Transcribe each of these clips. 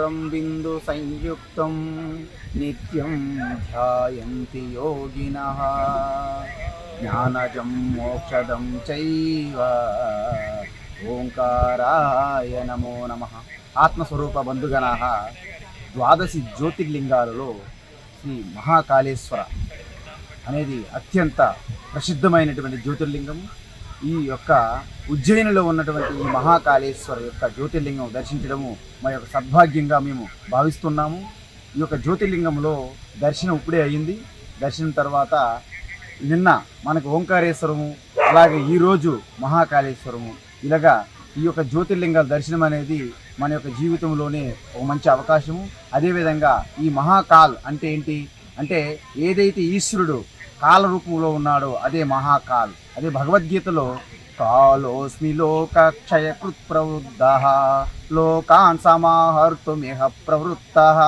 కర్పూరం బిందు సంయుక్తం నిత్యం ధ్యాయంతి యోగినః జ్ఞానజం మోక్షదం చైవ ఓంకారాయ నమో నమః. ఆత్మస్వరూప బంధుగణాః, ద్వాదశి జ్యోతిర్లింగాలలో శ్రీ మహాకాళేశ్వర అనేది అత్యంత ప్రసిద్ధమైనటువంటి జ్యోతిర్లింగము. ఈ యొక్క ఉజ్జయినిలో ఉన్నటువంటి ఈ మహాకాళేశ్వర యొక్క జ్యోతిర్లింగం దర్శించడము మా యొక్క సద్భాగ్యంగా మేము భావిస్తున్నాము. ఈ యొక్క జ్యోతిర్లింగంలో దర్శనం ఇప్పుడే అయ్యింది. దర్శనం తర్వాత నిన్న మనకు ఓంకారేశ్వరము, అలాగే ఈరోజు మహాకాళేశ్వరము, ఇలాగా ఈ యొక్క జ్యోతిర్లింగాల దర్శనం అనేది మన యొక్క జీవితంలోనే ఒక మంచి అవకాశము. అదేవిధంగా ఈ మహాకాల్ అంటే ఏంటి అంటే, ఏదైతే ఈశ్వరుడు కాల రూపంలో ఉన్నాడో అదే మహాకాల్. అదే భగవద్గీతలో కాలోస్మి లోకక్షయకృత్ ప్రవృద్ధః లోకాన్ సమాహర్తుమిహ ప్రవృత్తః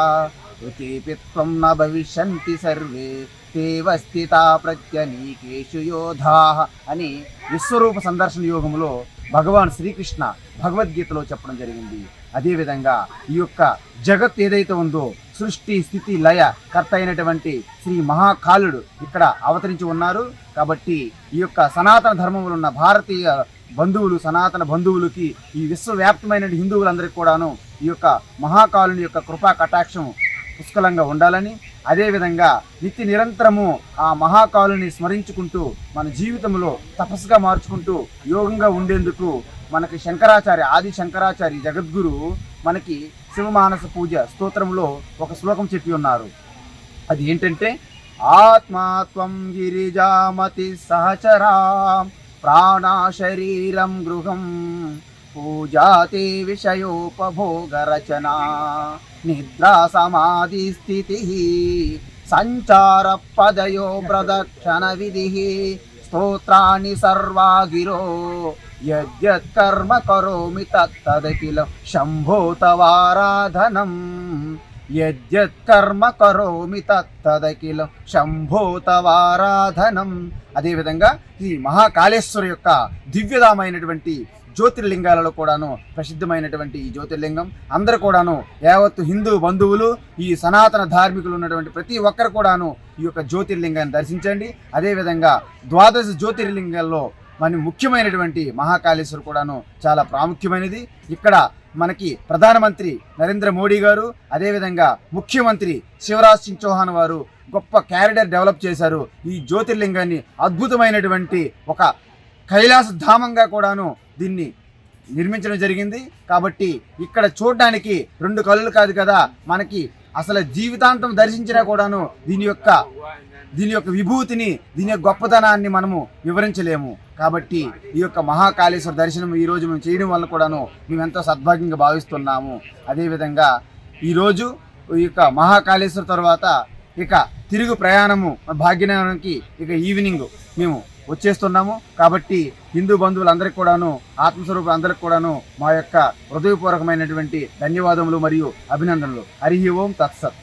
రుచిపిత్వం న భవిష్యంతి సర్వే తేవ స్థితా ప్రత్యనీకేషు యోధాః అని విశ్వరూప సందర్శన యోగంలో భగవాన్ శ్రీకృష్ణ భగవద్గీతలో చెప్పడం జరిగింది. అదేవిధంగా ఈ యొక్క జగత్ ఏదైతే ఉందో, సృష్టి స్థితి లయ కర్త అయినటువంటి శ్రీ మహాకాలుడు ఇక్కడ అవతరించి ఉన్నారు. కాబట్టి ఈ యొక్క సనాతన ధర్మములు ఉన్న భారతీయ బంధువులు, సనాతన బంధువులకి, ఈ విశ్వవ్యాప్తమైన హిందువులందరికీ కూడాను ఈ యొక్క మహాకాలుని యొక్క కృపా కటాక్షం పుష్కలంగా ఉండాలని, అదేవిధంగా నిత్య నిరంతరము ఆ మహాకాలుని స్మరించుకుంటూ మన జీవితంలో తపస్సుగా మార్చుకుంటూ యోగంగా ఉండేందుకు మనకి శంకరాచార్య, ఆది శంకరాచార్య జగద్గురు మనకి శివమానస పూజ స్తోత్రంలో ఒక శ్లోకం చెప్పి ఉన్నారు. అది ఏంటంటే, ఆత్మాత్వం గిరిజామతి సహచరాం ప్రాణా శరీరం గృహం పూజాతే విషయోపభోగరచనా నిద్రా సమాధి స్థితి సంచార పదయో ప్రదక్షణ విధి స్తోత్రాన్ని సర్వా గిరో యద్యత్ కర్మ కరోమి తత్తదఖిల శంభో తవారాధనం యద్యత్ కర్మ కరోమి తత్తదఖిల శంభో తవారాధనం. అదేవిధంగా ఈ మహాకాళేశ్వర యొక్క దివ్యధామైనటువంటి జ్యోతిర్లింగాలలో కూడాను ప్రసిద్ధమైనటువంటి ఈ జ్యోతిర్లింగం అందరూ కూడాను, యావత్తు హిందూ బంధువులు, ఈ సనాతన ధార్మికులు ఉన్నటువంటి ప్రతి ఒక్కరు కూడాను ఈ యొక్క జ్యోతిర్లింగాన్ని దర్శించండి. అదేవిధంగా ద్వాదశ జ్యోతిర్లింగాల్లో మన ముఖ్యమైనటువంటి మహాకాళేశ్వర కూడాను చాలా ప్రాముఖ్యమైనది. ఇక్కడ మనకి ప్రధానమంత్రి నరేంద్ర మోడీ గారు, అదేవిధంగా ముఖ్యమంత్రి శివరాజ్ సింగ్ చౌహాన్ వారు గొప్ప క్యారిడర్ డెవలప్ చేశారు. ఈ జ్యోతిర్లింగాన్ని అద్భుతమైనటువంటి ఒక కైలాస ధామంగా కూడాను దీన్ని నిర్మించడం జరిగింది. కాబట్టి ఇక్కడ చూడడానికి రెండు కళ్ళు కాదు కదా, మనకి అసలు జీవితాంతం దర్శించినా కూడాను దీని యొక్క విభూతిని, దీని యొక్క గొప్పతనాన్ని మనము వివరించలేము. కాబట్టి ఈ యొక్క మహాకాళేశ్వర దర్శనం ఈరోజు మేము చేయడం వల్ల కూడాను మేము ఎంతో సద్భాగ్యంగా భావిస్తున్నాము. అదేవిధంగా ఈరోజు ఈ యొక్క మహాకాళేశ్వర తర్వాత ఇక తిరుగు ప్రయాణము భాగ్యనగరానికి ఇక ఈవినింగ్ మేము వచ్చేస్తున్నాము. కాబట్టి హిందూ బంధువులందరికీ కూడాను, ఆత్మస్వరూపులందరికీ కూడాను మా యొక్క హృదయపూర్వకమైనటువంటి ధన్యవాదములు మరియు అభినందనలు. హరి ఓం తత్సత్.